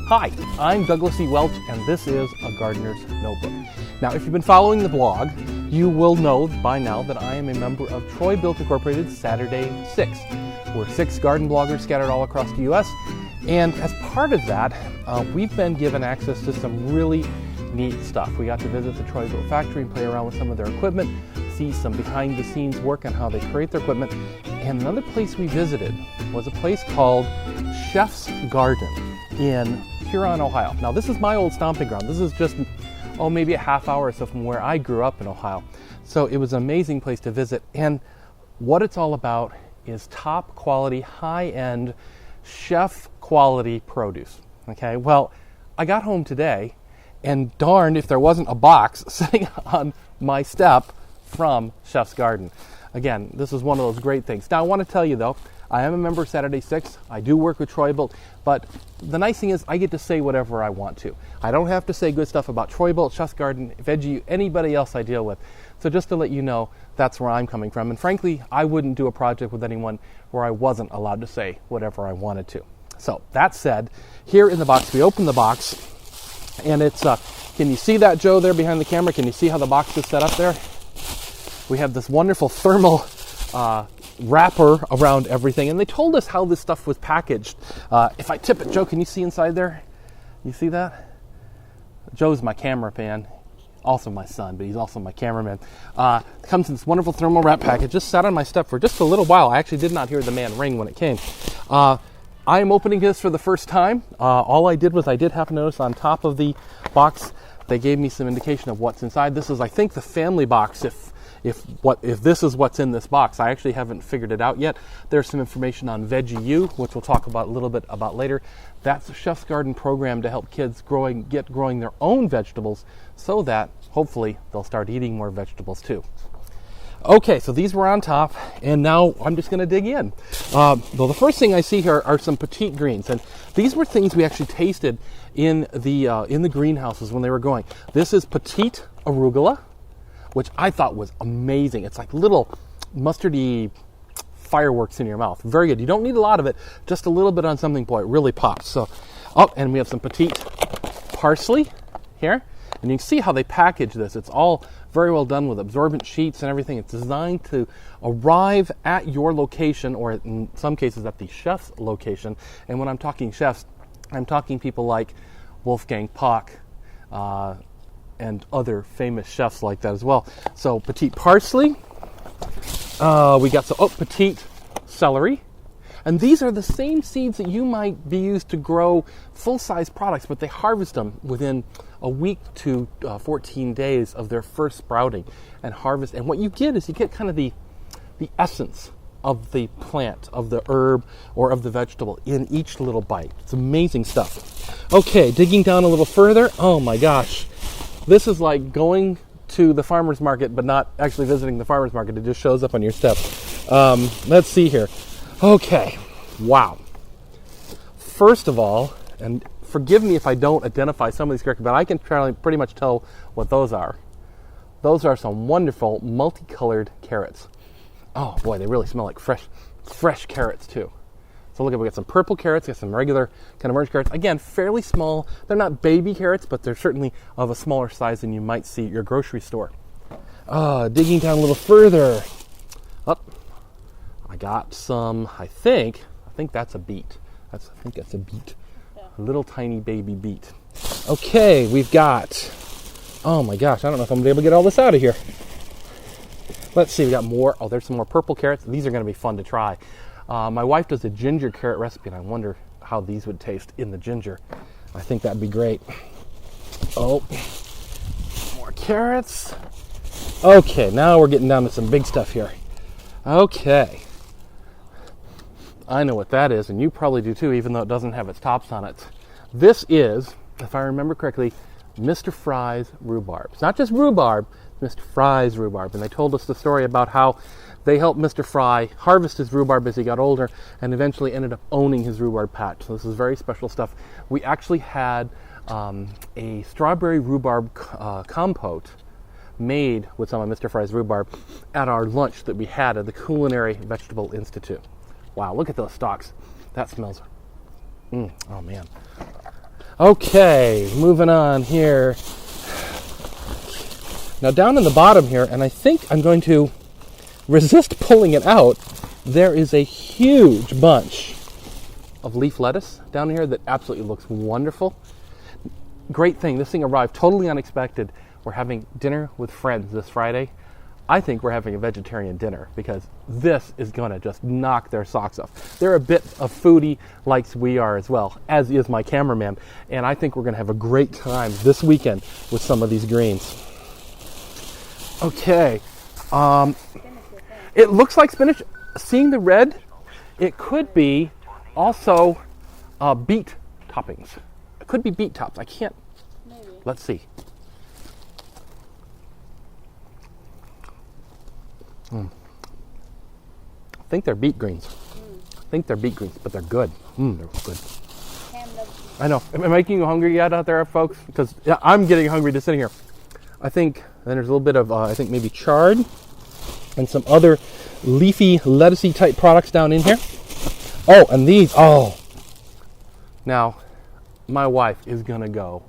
Hi, I'm Douglas E. Welch, and this is A Gardener's Notebook. Now, if you've been following the blog, you will know by now that I am a member of Troy-Bilt Incorporated Saturday 6. We're 6 garden bloggers scattered all across the U.S., and as part of that, we've been given access to some really neat stuff. We got to visit the Troy-Bilt factory and play around with some of their equipment, see some behind-the-scenes work on how they create their equipment, and another place we visited was a place called Chef's Garden in Huron, Ohio. Now, this is my old stomping ground. This is just, maybe a half hour or so from where I grew up in Ohio. So it was an amazing place to visit. And what it's all about is top quality, high-end, chef quality produce. Okay, well, I got home today, and darned if there wasn't a box sitting on my step from Chef's Garden. Again, this is one of those great things. Now, I want to tell you, though, I am a member of Saturday 6. I do work with Troy-Bilt, but the nice thing is I get to say whatever I want to. I don't have to say good stuff about Troy-Bilt, Chef's Garden, Veggie, anybody else I deal with. So just to let you know, that's where I'm coming from. And frankly, I wouldn't do a project with anyone where I wasn't allowed to say whatever I wanted to. So that said, here in the box, we open the box, and it's, can you see that, Joe, there behind the camera? Can you see how the box is set up there? We have this wonderful thermal wrapper around everything, and they told us how this stuff was packaged. If I tip it, Joe, can you see inside there? You see that? Joe's my camera man, also my son, but he's also my cameraman. It comes in this wonderful thermal wrap package. Just sat on my step for just a little while. I actually did not hear the man ring when it came. I am opening this for the first time. All I did was I did happen to notice on top of the box they gave me some indication of what's inside. This is, I think, the family box. If this is what's in this box, I actually haven't figured it out yet. There's some information on Veggie U, which we'll talk about a little bit about later. That's a Chef's Garden program to help kids get growing their own vegetables so that hopefully they'll start eating more vegetables too. Okay, so these were on top, and now I'm just going to dig in. Well, the first thing I see here are some petite greens, and these were things we actually tasted in the greenhouses when they were growing. This is petite arugula, which I thought was amazing. It's like little mustardy fireworks in your mouth. Very good. You don't need a lot of it, just a little bit on something, boy, it really pops. So, and we have some petite parsley here, and you can see how they package this. It's all very well done with absorbent sheets and everything. It's designed to arrive at your location, or in some cases at the chef's location. And when I'm talking chefs, I'm talking people like Wolfgang Puck, and other famous chefs like that as well. So petite parsley, we got some petite celery, and these are the same seeds that you might be used to grow full-size products, but they harvest them within a week to 14 days of their first sprouting and harvest. And what you get is you get kind of the essence of the plant, of the herb, or of the vegetable in each little bite. It's amazing stuff. Okay, digging down a little further. Oh my gosh. This is like going to the farmer's market, but not actually visiting the farmer's market. It just shows up on your step. Let's see here. Okay. Wow. First of all, and forgive me if I don't identify some of these correctly, but I can pretty much tell what those are. Those are some wonderful multicolored carrots. Oh boy, they really smell like fresh carrots too. So look, we got some purple carrots, we got some regular kind of orange carrots. Again, fairly small. They're not baby carrots, but they're certainly of a smaller size than you might see at your grocery store. Digging down a little further. I got some, I think that's a beet. I think that's a beet. Yeah. A little tiny baby beet. Okay, we've got, oh my gosh, I don't know if I'm going to be able to get all this out of here. Let's see, we got more. Oh, there's some more purple carrots. These are going to be fun to try. My wife does a ginger carrot recipe, and I wonder how these would taste in the ginger. I think that'd be great. Oh, more carrots. Okay, now we're getting down to some big stuff here. Okay. I know what that is, and you probably do too, even though it doesn't have its tops on it. This is, if I remember correctly, Mr. Fry's rhubarb. It's not just rhubarb, it's Mr. Fry's rhubarb. And they told us the story about how they helped Mr. Fry harvest his rhubarb as he got older and eventually ended up owning his rhubarb patch. So this is very special stuff. We actually had a strawberry rhubarb compote made with some of Mr. Fry's rhubarb at our lunch that we had at the Culinary Vegetable Institute. Wow, look at those stalks. That smells. Oh man. Okay, moving on here. Now down in the bottom here, and I think I'm going to resist pulling it out, there is a huge bunch of leaf lettuce down here that absolutely looks wonderful. Great thing, this thing arrived totally unexpected. We're having dinner with friends this Friday. I think we're having a vegetarian dinner because this is going to just knock their socks off. They're a bit of foodie like we are as well, as is my cameraman, and I think we're going to have a great time this weekend with some of these greens. Okay, it looks like spinach. Seeing the red, it could be also beet toppings. It could be beet tops. I can't. Maybe. Let's see. I think they're beet greens. But they're good. They're good. I know. Am I making you hungry yet out there, folks? Because I'm getting hungry just sitting here. I think then there's a little bit of, I think maybe chard and some other leafy, lettucey type products down in here. Oh, and these. Oh. Now, my wife is going to go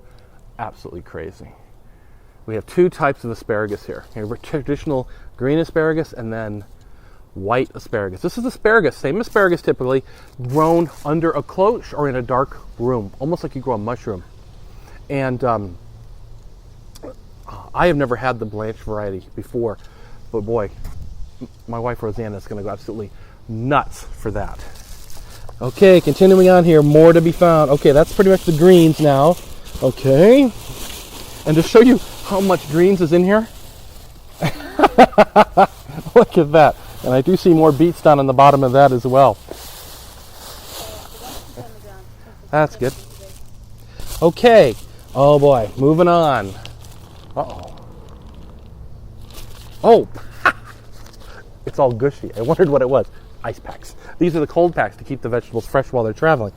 absolutely crazy. We have two types of asparagus here. We have traditional green asparagus and then white asparagus. This is asparagus, same asparagus typically, grown under a cloche or in a dark room, almost like you grow a mushroom. And I have never had the blanched variety before, but boy, my wife Rosanna is going to go absolutely nuts for that. Okay, continuing on here, more to be found. Okay, that's pretty much the greens now. Okay, and to show you how much greens is in here, look at that. And I do see more beets down on the bottom of that as well. That's good. Okay. Oh boy, moving on. Uh-oh. Oh, it's all gushy. I wondered what it was. Ice packs. These are the cold packs to keep the vegetables fresh while they're traveling.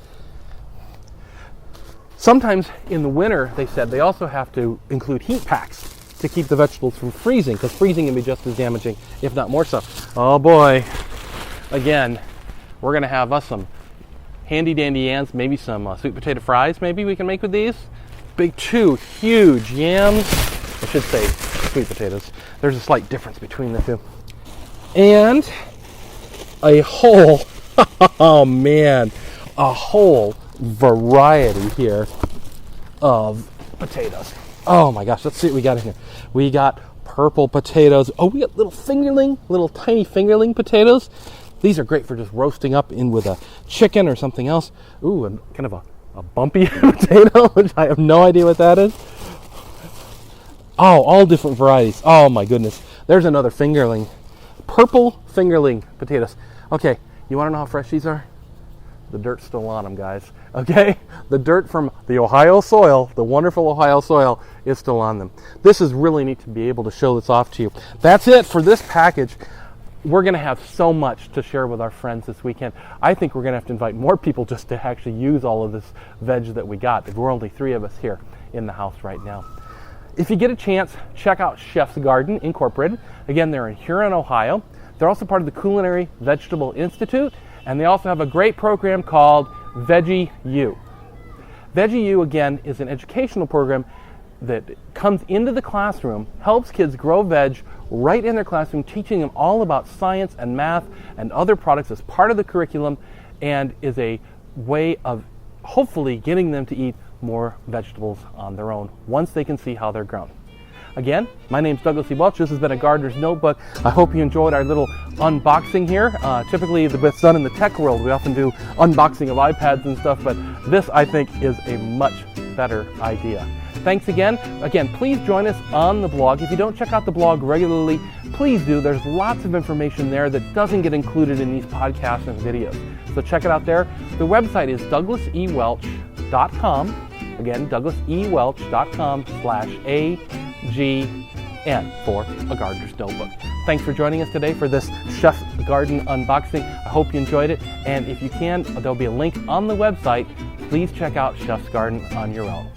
Sometimes in the winter, they said, they also have to include heat packs to keep the vegetables from freezing, because freezing can be just as damaging, if not more so. Oh boy. Again, we're going to have us some handy dandy yams, maybe some sweet potato fries maybe we can make with these. Big two huge yams. I should say sweet potatoes. There's a slight difference between the two. And a whole, oh man, a whole variety here of potatoes. Oh my gosh, let's see what we got in here. We got purple potatoes. Oh, we got little tiny fingerling potatoes. These are great for just roasting up in with a chicken or something else. Ooh, and kind of a bumpy potato, which I have no idea what that is. Oh, all different varieties. Oh my goodness. There's another fingerling. Purple fingerling potatoes. Okay, you want to know how fresh these are? The dirt's still on them, guys. Okay? The dirt from the Ohio soil, the wonderful Ohio soil, is still on them. This is really neat to be able to show this off to you. That's it for this package. We're going to have so much to share with our friends this weekend. I think we're going to have to invite more people just to actually use all of this veg that we got. We're only 3 of us here in the house right now. If you get a chance, check out Chef's Garden Incorporated. Again, they're in Huron, Ohio. They're also part of the Culinary Vegetable Institute, and they also have a great program called Veggie U. Veggie U, again, is an educational program that comes into the classroom, helps kids grow veg right in their classroom, teaching them all about science and math and other products as part of the curriculum, and is a way of hopefully getting them to eat more vegetables on their own once they can see how they're grown. Again, my name's Douglas E. Welch. This has been a Gardener's Notebook. I hope you enjoyed our little unboxing here. Typically, it's done in the tech world. We often do unboxing of iPads and stuff, but this, I think, is a much better idea. Thanks again. Again, please join us on the blog. If you don't check out the blog regularly, please do. There's lots of information there that doesn't get included in these podcasts and videos. So check it out there. The website is douglasewelch.com. Again, douglasewelch.com/AGN for A Gardener's Notebook. Thanks for joining us today for this Chef's Garden unboxing. I hope you enjoyed it. And if you can, there'll be a link on the website. Please check out Chef's Garden on your own.